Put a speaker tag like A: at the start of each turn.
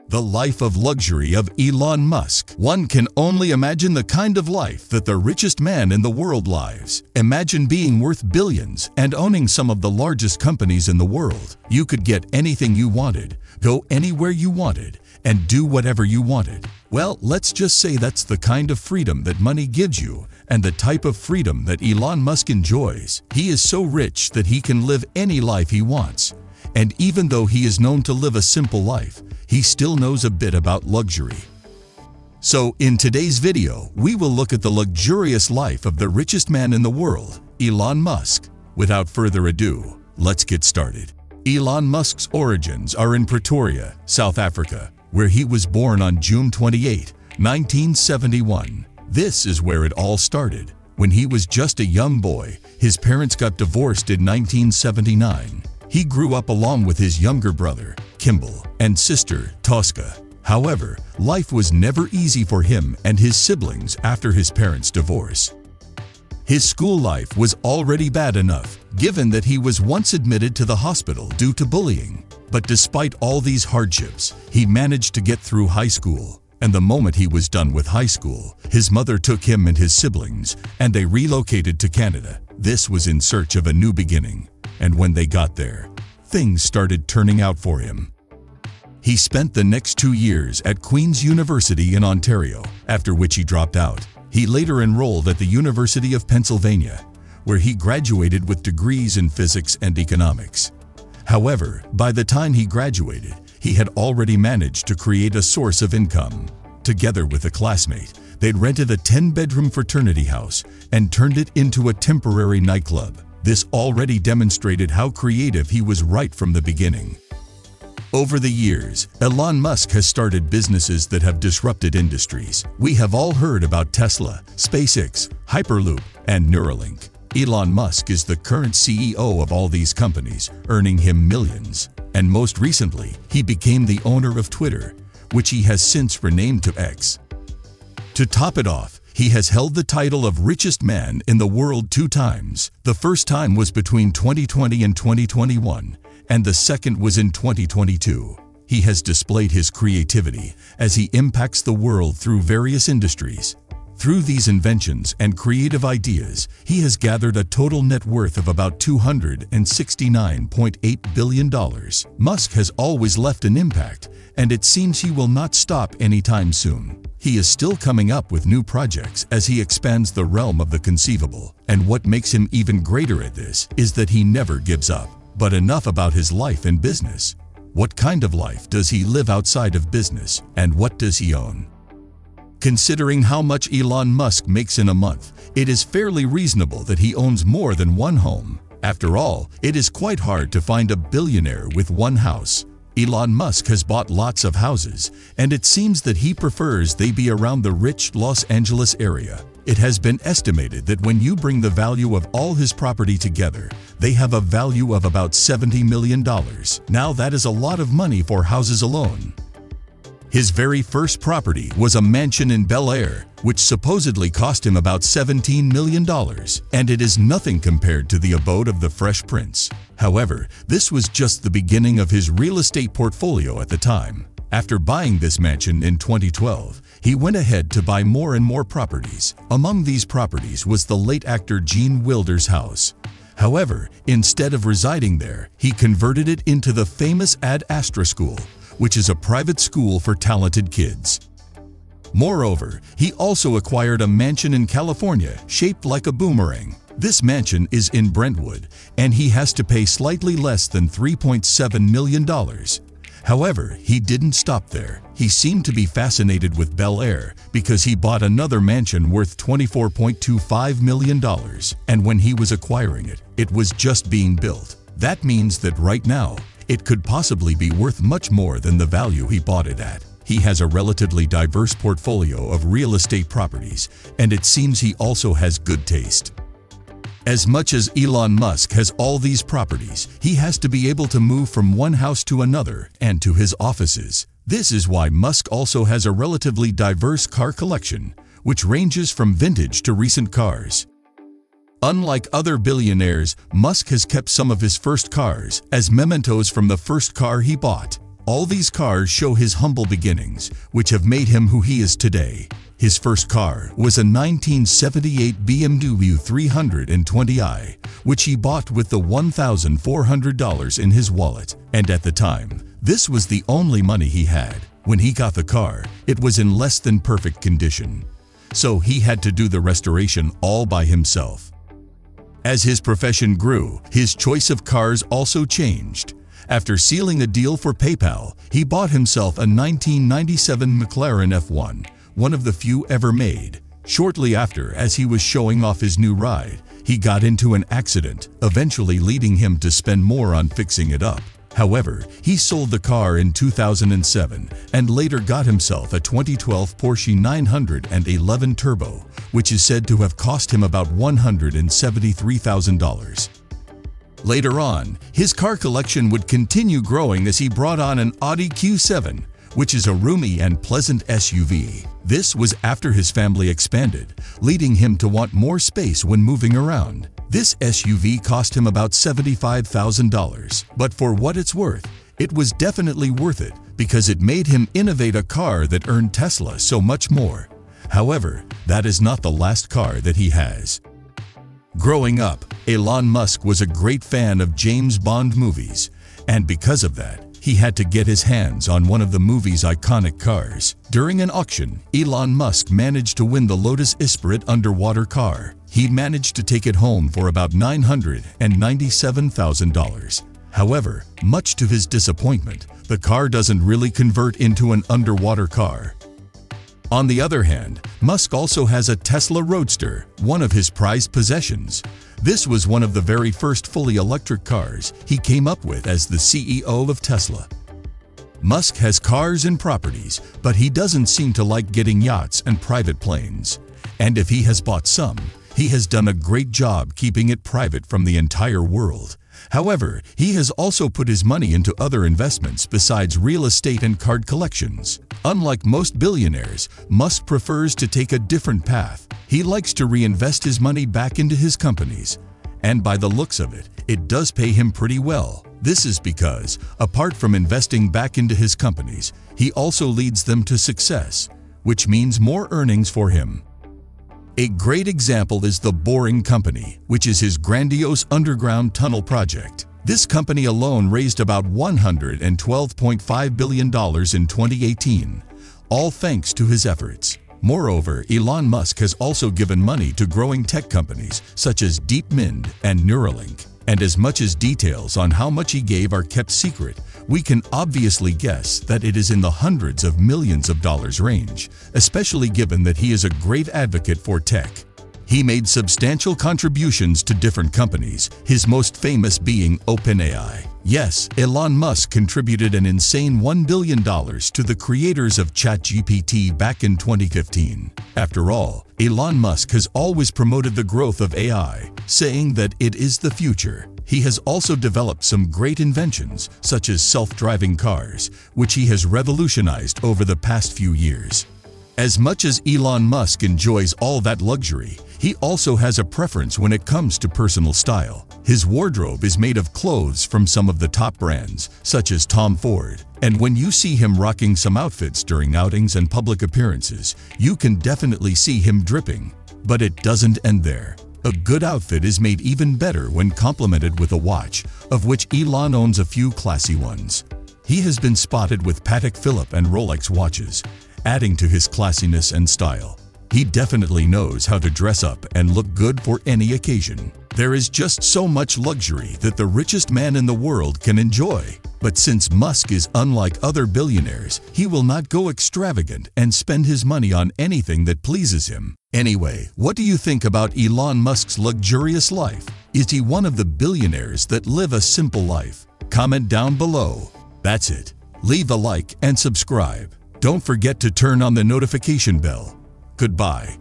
A: The life of luxury of Elon Musk. One can only imagine the kind of life that the richest man in the world lives. Imagine being worth billions and owning some of the largest companies in the world. You could get anything you wanted, go anywhere you wanted, and do whatever you wanted. Well, let's just say that's the kind of freedom that money gives you and the type of freedom that Elon Musk enjoys. He is so rich that he can live any life he wants. And even though he is known to live a simple life, he still knows a bit about luxury. So in today's video, we will look at the luxurious life of the richest man in the world, Elon Musk. Without further ado, let's get started. Elon Musk's origins are in Pretoria, South Africa, where he was born on June 28, 1971. This is where it all started. When he was just a young boy, his parents got divorced in 1979. He grew up along with his younger brother, Kimball, and sister, Tosca. However, life was never easy for him and his siblings after his parents' divorce. His school life was already bad enough, given that he was once admitted to the hospital due to bullying. But despite all these hardships, he managed to get through high school. And the moment he was done with high school, his mother took him and his siblings, and they relocated to Canada. This was in search of a new beginning. And when they got there, things started turning out for him. He spent the next 2 years at Queen's University in Ontario, after which he dropped out. He later enrolled at the University of Pennsylvania, where he graduated with degrees in physics and economics. However, by the time he graduated, he had already managed to create a source of income. Together with a classmate, they'd rented a 10-bedroom fraternity house and turned it into a temporary nightclub. This already demonstrated how creative he was right from the beginning. Over the years, Elon Musk has started businesses that have disrupted industries. We have all heard about Tesla, SpaceX, Hyperloop, and Neuralink. Elon Musk is the current CEO of all these companies, earning him millions. And most recently, he became the owner of Twitter, which he has since renamed to X. To top it off, he has held the title of richest man in the world 2 times. The first time was between 2020 and 2021, and the second was in 2022. He has displayed his creativity as he impacts the world through various industries. Through these inventions and creative ideas, he has gathered a total net worth of about $269.8 billion. Musk has always left an impact, and it seems he will not stop anytime soon. He is still coming up with new projects as he expands the realm of the conceivable. And what makes him even greater at this is that he never gives up. But enough about his life and business. What kind of life does he live outside of business, and what does he own? Considering how much Elon Musk makes in a month, it is fairly reasonable that he owns more than one home. After all, it is quite hard to find a billionaire with one house. Elon Musk has bought lots of houses, and it seems that he prefers they be around the rich Los Angeles area. It has been estimated that when you bring the value of all his property together, they have a value of about $70 million. Now that is a lot of money for houses alone. His very first property was a mansion in Bel Air, which supposedly cost him about $17 million, and it is nothing compared to the abode of the Fresh Prince. However, this was just the beginning of his real estate portfolio at the time. After buying this mansion in 2012, he went ahead to buy more and more properties. Among these properties was the late actor Gene Wilder's house. However, instead of residing there, he converted it into the famous Ad Astra School, which is a private school for talented kids. Moreover, he also acquired a mansion in California shaped like a boomerang. This mansion is in Brentwood, and he has to pay slightly less than $3.7 million. However, he didn't stop there. He seemed to be fascinated with Bel Air because he bought another mansion worth $24.25 million. And when he was acquiring it, it was just being built. That means that right now, it could possibly be worth much more than the value he bought it at. He has a relatively diverse portfolio of real estate properties, and it seems he also has good taste. As much as Elon Musk has all these properties, he has to be able to move from one house to another and to his offices. This is why Musk also has a relatively diverse car collection, which ranges from vintage to recent cars. Unlike other billionaires, Musk has kept some of his first cars as mementos from the first car he bought. All these cars show his humble beginnings, which have made him who he is today. His first car was a 1978 BMW 320i, which he bought with the $1,400 in his wallet. And at the time, this was the only money he had. When he got the car, it was in less than perfect condition. So he had to do the restoration all by himself. As his profession grew, his choice of cars also changed. After sealing a deal for PayPal, he bought himself a 1997 McLaren F1, one of the few ever made. Shortly after, as he was showing off his new ride, he got into an accident, eventually leading him to spend more on fixing it up. However, he sold the car in 2007 and later got himself a 2012 Porsche 911 Turbo, which is said to have cost him about $173,000. Later on, his car collection would continue growing as he brought on an Audi Q7, which is a roomy and pleasant SUV. This was after his family expanded, leading him to want more space when moving around. This SUV cost him about $75,000, but for what it's worth, it was definitely worth it because it made him innovate a car that earned Tesla so much more. However, that is not the last car that he has. Growing up, Elon Musk was a great fan of James Bond movies, and because of that, he had to get his hands on one of the movie's iconic cars. During an auction, Elon Musk managed to win the Lotus Esprit underwater car. He managed to take it home for about $997,000. However, much to his disappointment, the car doesn't really convert into an underwater car. On the other hand, Musk also has a Tesla Roadster, one of his prized possessions. This was one of the very first fully electric cars he came up with as the CEO of Tesla. Musk has cars and properties, but he doesn't seem to like getting yachts and private planes. And if he has bought some, he has done a great job keeping it private from the entire world. However, he has also put his money into other investments besides real estate and card collections. Unlike most billionaires, Musk prefers to take a different path. He likes to reinvest his money back into his companies. And by the looks of it, it does pay him pretty well. This is because, apart from investing back into his companies, he also leads them to success, which means more earnings for him. A great example is the Boring Company, which is his grandiose underground tunnel project. This company alone raised about $112.5 billion in 2018, all thanks to his efforts. Moreover, Elon Musk has also given money to growing tech companies such as DeepMind and Neuralink. And as much as details on how much he gave are kept secret, we can obviously guess that it is in the hundreds of millions of dollars range, especially given that he is a great advocate for tech. He made substantial contributions to different companies, his most famous being OpenAI. Yes, Elon Musk contributed an insane $1 billion to the creators of ChatGPT back in 2015. After all, Elon Musk has always promoted the growth of AI, saying that it is the future. He has also developed some great inventions, such as self-driving cars, which he has revolutionized over the past few years. As much as Elon Musk enjoys all that luxury, he also has a preference when it comes to personal style. His wardrobe is made of clothes from some of the top brands, such as Tom Ford. And when you see him rocking some outfits during outings and public appearances, you can definitely see him dripping. But it doesn't end there. A good outfit is made even better when complemented with a watch, of which Elon owns a few classy ones. He has been spotted with Patek Philippe and Rolex watches, adding to his classiness and style. He definitely knows how to dress up and look good for any occasion. There is just so much luxury that the richest man in the world can enjoy. But since Musk is unlike other billionaires, he will not go extravagant and spend his money on anything that pleases him. Anyway, what do you think about Elon Musk's luxurious life? Is he one of the billionaires that live a simple life? Comment down below. That's it. Leave a like and subscribe. Don't forget to turn on the notification bell. Goodbye.